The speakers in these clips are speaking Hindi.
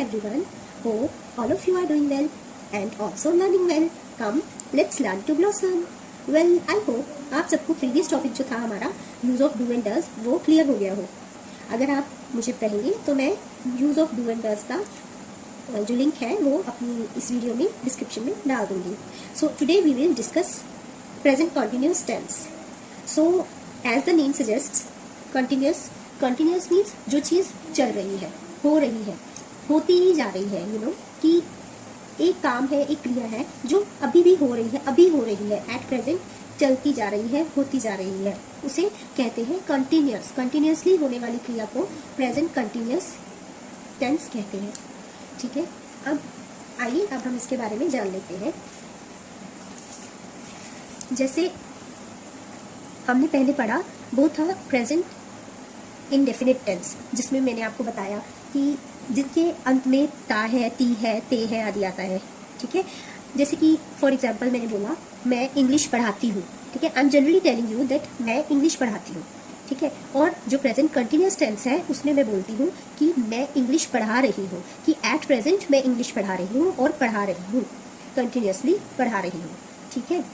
everyone. Hope all of you are doing well and also learning well. Come, let's learn to blossom. Well, I hope आप सबको प्रीवियस टॉपिक जो था हमारा use of do and does वो क्लियर हो गया हो. अगर आप मुझे कहेंगे तो मैं use of do and does का जो लिंक है वो अपनी इस वीडियो में डिस्क्रिप्शन में डाल दूंगी. So today we will discuss present continuous tense. So as the name suggest, continuous means जो चीज़ चल रही है, हो रही है, होती ही जा रही है. यू नो कि एक काम है, एक क्रिया है जो अभी भी हो रही है, अभी हो रही है, एट प्रेजेंट चलती जा रही है, होती जा रही है, उसे कहते हैं कंटिन्यूअस. कंटिन्यूअसली होने वाली क्रिया को प्रेजेंट कंटिन्यूअस टेंस कहते हैं. ठीक है, अब आइए अब हम इसके बारे में जान लेते हैं. जैसे हमने पहले पढ़ा वो था प्रेजेंट इंडेफिनिट टेंस, जिसमें मैंने आपको बताया कि जिसके अंत में ता है, ती है, ते है आदि आता है. ठीक है, जैसे कि फॉर एग्जांपल मैंने बोला मैं इंग्लिश पढ़ाती हूँ. ठीक है, I am generally telling you that मैं इंग्लिश पढ़ाती हूँ. ठीक है, और जो प्रेजेंट कंटिन्यूअस टेंस है उसमें मैं बोलती हूँ कि मैं इंग्लिश पढ़ा रही हूँ, कि एट प्रेजेंट मैं इंग्लिश पढ़ा रही हूँ और पढ़ा रही हूँ, कंटिन्यूअसली पढ़ा रही हूँ. ठीक है,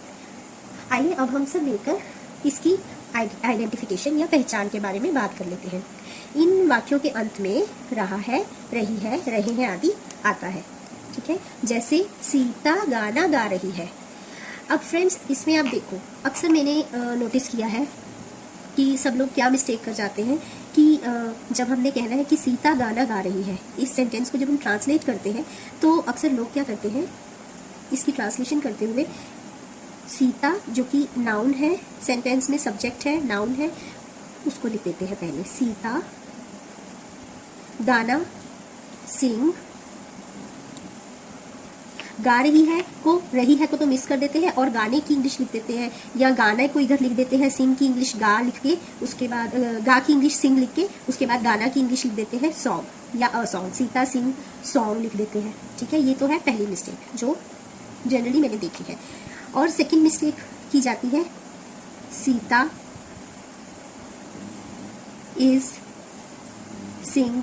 आइए अब हम सब मिलकर इसकी आइडेंटिफिकेशन या पहचान के बारे में बात कर लेते हैं. इन वाक्यों के अंत में रहा है, रही है, रहे हैं आदि आता है. ठीक है, जैसे सीता गाना गा रही है. अब फ्रेंड्स इसमें आप देखो, अक्सर मैंने नोटिस किया है कि सब लोग क्या मिस्टेक कर जाते हैं कि जब हमने कहना है कि सीता गाना गा रही है, इस सेंटेंस को जब हम ट्रांसलेट करते हैं तो अक्सर लोग क्या करते हैं, इसकी ट्रांसलेशन करते हुए सीता जो कि नाउन है, सेंटेंस में सब्जेक्ट है, नाउन है, उसको लिख देते हैं पहले. सीता गाना, सिंग, गा रही है को, रही है को तो मिस कर देते हैं और गाने की इंग्लिश लिख देते हैं, या गाने को इधर लिख देते हैं, सिंग की इंग्लिश गा लिख के, उसके बाद गा की इंग्लिश सिंग लिख के, उसके बाद गाना की इंग्लिश लिख देते हैं सॉन्ग या अ सॉन्ग, सीता सिंग सॉन्ग लिख देते हैं. ठीक है, ये तो है पहली मिस्टेक जो जनरली मैंने देखी है. और सेकंड मिस्टेक की जाती है सीता इज सिंग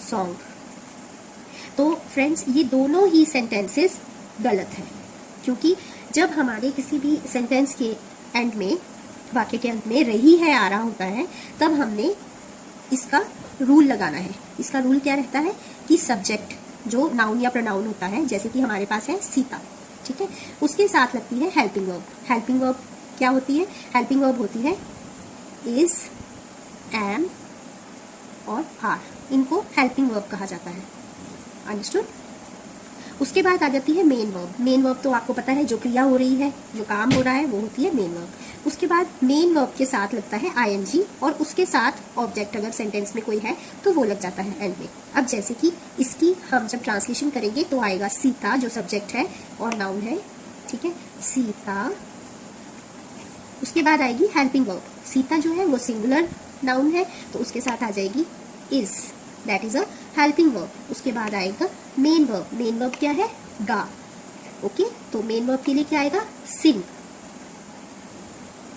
सॉन्ग. तो फ्रेंड्स ये दोनों ही सेंटेंसेस गलत हैं, क्योंकि जब हमारे किसी भी सेंटेंस के एंड में, वाक्य के अंत में रही है आ रहा होता है, तब हमने इसका रूल लगाना है. इसका रूल क्या रहता है कि सब्जेक्ट जो नाउन या प्रोनाउन होता है, जैसे कि हमारे पास है सीता, ठीक है, उसके साथ लगती है हेल्पिंग वर्ब. हेल्पिंग वर्ब क्या होती है? हेल्पिंग वर्ब होती है इज, एम और आर. इनको हेल्पिंग वर्ब कहा जाता है. अंडरस्टूड? उसके बाद आ जाती है मेन वर्ब. मेन वर्ब तो आपको पता है जो क्रिया हो रही है, जो काम हो रहा है वो होती है मेन वर्ब. उसके बाद मेन वर्ब के साथ लगता है आईएनजी और उसके साथ ऑब्जेक्ट अगर सेंटेंस में कोई है तो वो लग जाता है एंड में. अब जैसे कि इसकी हम जब ट्रांसलेशन करेंगे तो आएगा सीता जो सब्जेक्ट है और नाउन है. ठीक है, सीता. उसके बाद आएगी हेल्पिंग वर्ब. सीता जो है वो सिंगुलर नाउन है तो उसके साथ आ जाएगी is, that is a helping verb. उसके बाद आएगा मेन वर्ब. मेन वर्ब क्या है? गा. ओके, तो मेन वर्ब के लिए क्या आएगा? सिंग.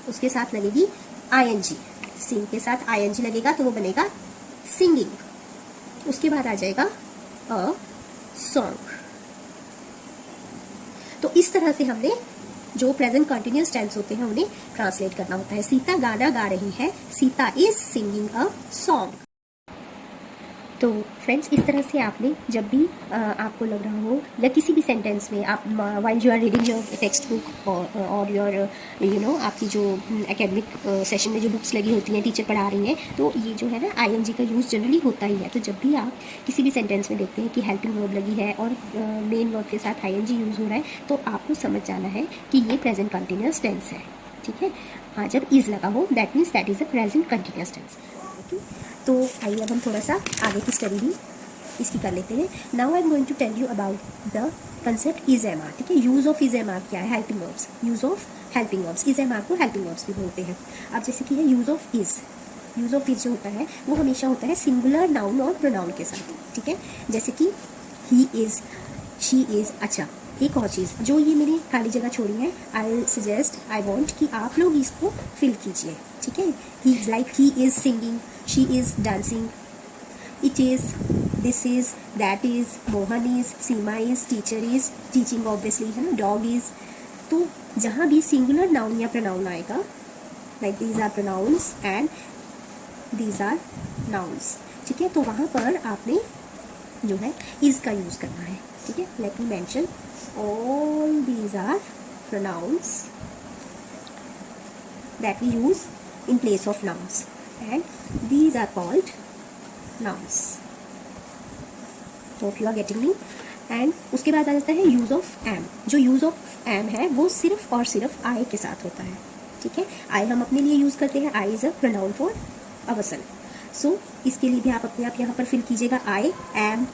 उसके साथ लगेगी आईएनजी. सिंग के साथ आईएनजी लगेगा तो वो बनेगा सिंगिंग. उसके बाद आ जाएगा अ सॉन्ग. तो इस तरह से हमने जो प्रेजेंट कंटिन्यूअस टेंस होते हैं उन्हें ट्रांसलेट करना होता है. सीता गाना गा रही है, Sita is singing a song. तो फ्रेंड्स इस तरह से आपने जब भी आपको लग रहा हो या किसी भी सेंटेंस में आप while you are reading your text book और योर यू नो आपकी जो एकेडमिक सेशन में जो बुक्स लगी होती हैं, टीचर पढ़ा रही हैं, तो ये जो है ना आईएनजी का यूज़ जनरली होता ही है. तो जब भी आप किसी भी सेंटेंस में देखते हैं कि हेल्पिंग वर्ब लगी है और मेन वर्ब के साथ आईएनजी यूज़ हो रहा है, तो आपको समझ जाना है कि ये प्रेजेंट कंटिन्यूअस टेंस है. ठीक है, हाँ, जब इज लगा हो that means that is a present continuous tense. Okay, तो आइए अब हम थोड़ा सा आगे की स्टडी भी इसकी कर लेते हैं. Now I am going to tell you about the concept is am are. ठीक है, use of is am are क्या है? Helping verbs. Use of helping verbs, is am are को हेल्पिंग वर्ब्स भी बोलते हैं. अब जैसे कि है use of is. Use of is जो होता है वो हमेशा होता है सिंगुलर नाउन और प्रोनाउन के साथ. ठीक है, जैसे कि ही इज, शी इज. अच्छा, एक और चीज़ जो ये मैंने खाली जगह छोड़ी है, आई सजेस्ट, आई वॉन्ट कि आप लोग इसको फिल कीजिए. ठीक है, he like he is singing, she is dancing, it is, this is, that is, Mohan is, Seema is, teacher is, teaching obviously है ना, डॉग इज। तो जहाँ भी सिंगुलर नाउन या प्रोनाउन आएगा, like these are pronouns and these are nouns, ठीक है, तो वहाँ पर आपने जो है इज का यूज़ करना है, ठीक है। Let me mention all these are pronouns that we use in place of nouns and these are called nouns. Hope you are getting me. And उसके बाद आ जाता है यूज ऑफ एम। जो यूज ऑफ एम है वो सिर्फ और सिर्फ आई के साथ होता है, ठीक है। आई हम अपने लिए यूज करते हैं, I is a pronoun for ourself. So इसके लिए भी आप अपने आप यहाँ पर फिल कीजिएगा, आई एम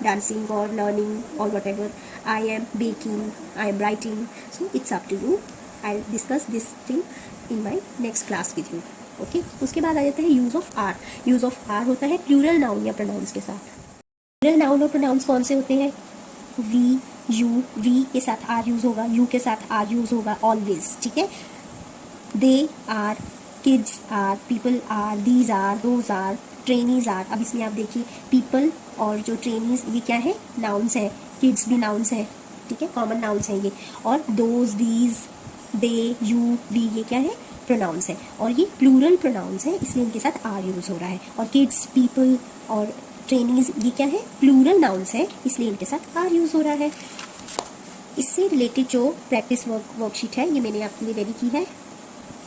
डांसिंग और लर्निंग और whatever, I am baking, I am writing. So it's up to you, I discuss this thing in my next class with you, okay. उसके बाद आ जाता है use of are. Use of are होता है प्लूरल नाउन या प्रोनाउंस के साथ। प्लूरल नाउन और प्रोनाउंस कौन से होते हैं? वी, यू, वी के साथ आर यूज होगा, यू के साथ आर यूज होगा ऑलवेज, ठीक है। They are, kids are, people are, these are, those are, trainees are. अब इसमें आप देखिए पीपल और जो ट्रेनीज ये क्या है? नाउन्स है, किड्स भी नाउन्स है, ठीक है, कॉमन नाउन्स है ये। और those, these, they, you, we ये क्या है? प्रोनाउंस है। और ये प्लूरल प्रोनाउंस है इसलिए इनके साथ आर यूज हो रहा है। और किड्स, पीपल और ट्रेनीज ये क्या है? प्लूरल नाउन्स है इसलिए इनके साथ आर यूज हो रहा है। इससे रिलेटेड जो प्रैक्टिस वर्कशीट है ये मैंने आपके लिए रेडी की है,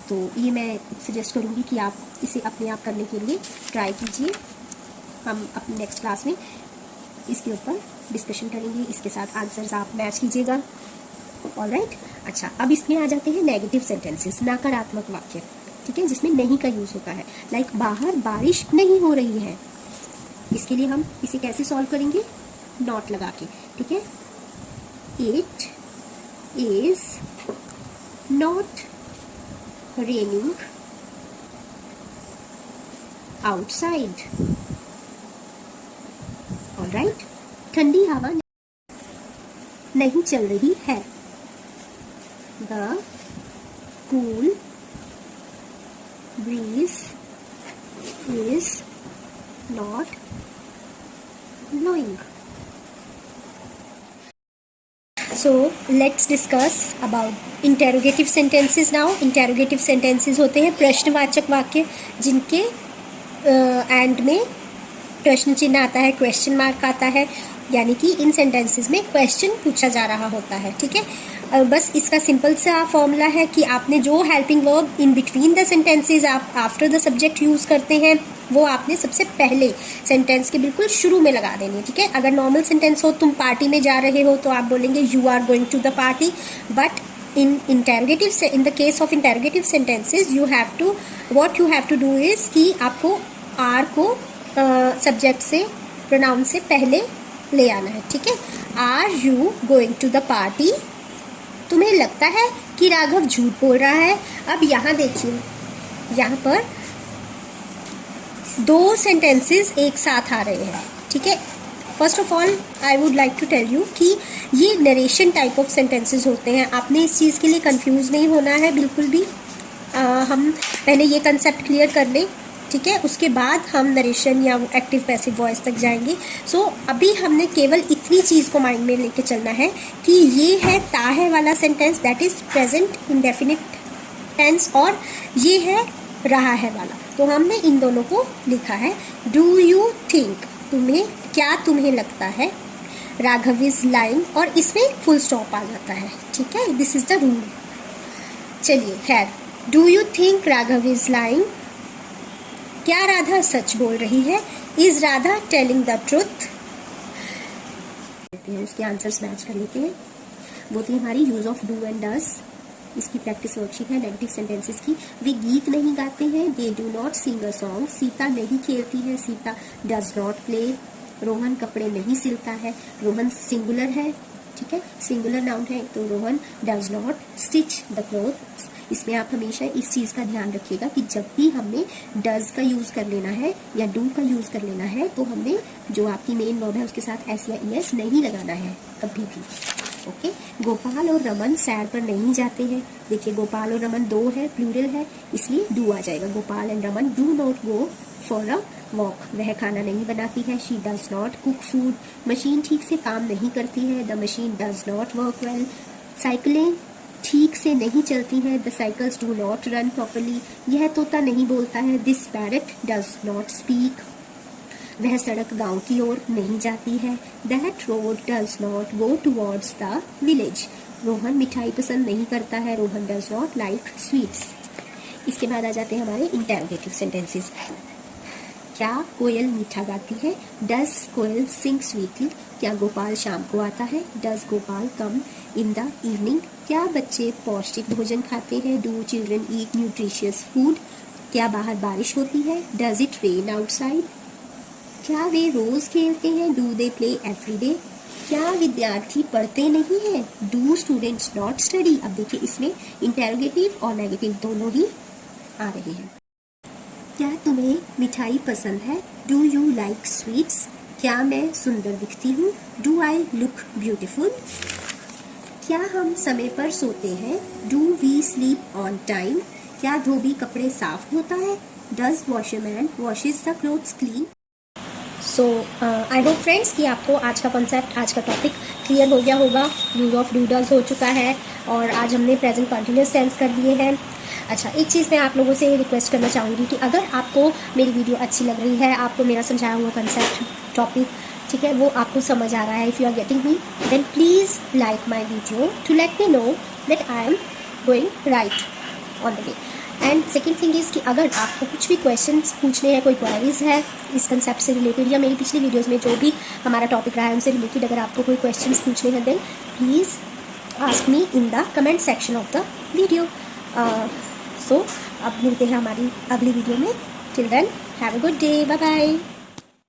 तो ये मैं सजेस्ट करूँगी कि आप इसे अपने आप करने के लिए ट्राई कीजिए। हम अपनी नेक्स्ट क्लास में इसके ऊपर डिस्कशन करेंगे, इसके साथ आंसर्स आप मैच कीजिएगा, ऑलराइट। अच्छा, अब इसमें आ जाते हैं नेगेटिव सेंटेंसेस, नकारात्मक वाक्य, ठीक है, जिसमें नहीं का यूज होता है। लाइक बाहर बारिश नहीं हो रही है, इसके लिए हम इसे कैसे सॉल्व करेंगे? नॉट लगा के, ठीक है। It is not raining outside, alright. ठंडी हवा नहीं चल रही है, the cool bridge is not blowing. So let's discuss about interrogative sentences now. Interrogative sentences होते हैं प्रश्नवाचक वाक्य जिनके एंड में प्रश्न चिन्ह आता है, क्वेश्चन मार्क आता है, यानी कि इन सेंटेंसेस में क्वेश्चन पूछा जा रहा होता है, ठीक है। बस इसका सिंपल सा फॉर्मूला है कि आपने जो helping verb in between the sentences आप आफ्टर द सब्जेक्ट यूज करते हैं वो आपने सबसे पहले सेंटेंस के बिल्कुल शुरू में लगा देनी है, ठीक है। अगर नॉर्मल सेंटेंस हो, तुम पार्टी में जा रहे हो, तो आप बोलेंगे you are going to the party. But in interrogative, in the case of interrogative sentences you have to, what you have to do is कि आपको आर को सब्जेक्ट से, प्रोनाउन से पहले ले आना है, ठीक है। Are you going to the party? तुम्हें लगता है कि राघव झूठ बोल रहा है? अब यहाँ देखिए, यहाँ पर दो सेंटेंसेस एक साथ आ रहे हैं, ठीक है। First of all I would like to tell you कि ये नरेशन टाइप ऑफ सेंटेंसेस होते हैं। आपने इस चीज़ के लिए कंफ्यूज नहीं होना है बिल्कुल भी। हम पहले ये कंसेप्ट क्लियर कर लें, ठीक है, उसके बाद हम नरेशन या एक्टिव पैसिव वॉइस तक जाएंगे। सो अभी हमने केवल इतनी चीज़ को माइंड में लेके चलना है कि ये है ता है वाला sentence, that is present indefinite tense, और ये है रहा है वाला। तो हमने इन दोनों को लिखा है। डू यू थिंक, तुम्हें क्या तुम्हें लगता है, राघव इज लाइंग, और इसमें फुल स्टॉप आ जाता है, ठीक है। This is the rule. चलिए खैर, do you think Raghav is lying? क्या राधा सच बोल रही है? Is Radha telling the truth? उसके आंसर्स मैच कर लेते हैं। वो थी हमारी use of do and does. इसकी प्रैक्टिस वर्कशीट है नेगेटिव सेंटेंसेस की। वे गीत नहीं गाते हैं, they do not sing a song. Sita नहीं खेलती है, Sita does not play. Rohan कपड़े नहीं सिलता है, रोहन सिंगुलर है, ठीक है, सिंगुलर नाउन है, तो Rohan does not stitch the cloth. इसमें आप हमेशा इस चीज़ का ध्यान रखिएगा कि जब भी हमने डज का यूज़ कर लेना है या डू का यूज़ कर लेना है तो हमने जो आपकी मेन वर्ब है उसके साथ एस या ईएस नहीं लगाना है कभी भी, ओके। गोपाल और रमन सैर पर नहीं जाते हैं। देखिए गोपाल और रमन दो है, प्लूरल है, इसलिए डू आ जाएगा। Gopal and Raman do not go for a walk, वह खाना नहीं बनाती है। She does not cook food, machine ठीक से काम नहीं करती है। The machine does not work well, साइकिलें ठीक से नहीं चलती हैं। The cycles do not run properly, यह तोता नहीं बोलता है। This parrot does not speak, वह सड़क गांव की ओर नहीं जाती है। That road does not go towards the village, Rohan मिठाई पसंद नहीं करता है। Rohan does not like sweets. इसके बाद आ जाते हैं हमारे इंटेरोगेटिव सेंटेंसेस। क्या कोयल मीठा गाती है? डज कोयल सिंग स्वीटली, क्या गोपाल शाम को आता है? Does Gopal come in the evening, क्या बच्चे पौष्टिक भोजन खाते हैं? Do children eat nutritious food, क्या बाहर बारिश होती है? डज इट रेन आउटसाइड, क्या वे रोज खेलते हैं? Do they play every day, क्या विद्यार्थी पढ़ते नहीं हैं? Do students not study. अब देखिए इसमें इंटेरोगेटिव और नेगेटिव दोनों ही आ रहे हैं। क्या तुम्हें मिठाई पसंद है? डू यू लाइक स्वीट्स, क्या मैं सुंदर दिखती हूँ? डू आई लुक ब्यूटिफुल, क्या हम समय पर सोते हैं? Do we sleep on time, क्या धोबी कपड़े साफ धोता है? Does washerman washes the clothes clean. So I hope friends कि आपको आज का कॉन्सेप्ट, आज का टॉपिक क्लियर हो गया होगा। यूज ऑफ डू डज हो चुका है और आज हमने प्रेजेंट कंटिन्यूस टेंस कर लिए हैं। अच्छा, एक चीज़ मैं आप लोगों से रिक्वेस्ट करना चाहूँगी कि अगर आपको मेरी वीडियो अच्छी लग रही है, आपको मेरा समझाया हुआ कंसेप्ट, टॉपिक, ठीक है, वो आपको समझ आ रहा है, if you are getting me, then please like my video to let me know that I am going right on the way. And second thing is कि अगर आपको कुछ भी क्वेश्चंस पूछने हैं, कोई क्वेरीज है इस कंसेप्ट से रिलेटेड या मेरी पिछली वीडियोज़ में जो भी हमारा टॉपिक रहा है उनसे रिलेटेड, अगर आपको कोई क्वेश्चंस पूछने हैं then please ask me in the comment section of the video. So अब मिलते हैं हमारी अगली वीडियो में। Till then have a good day, bye bye.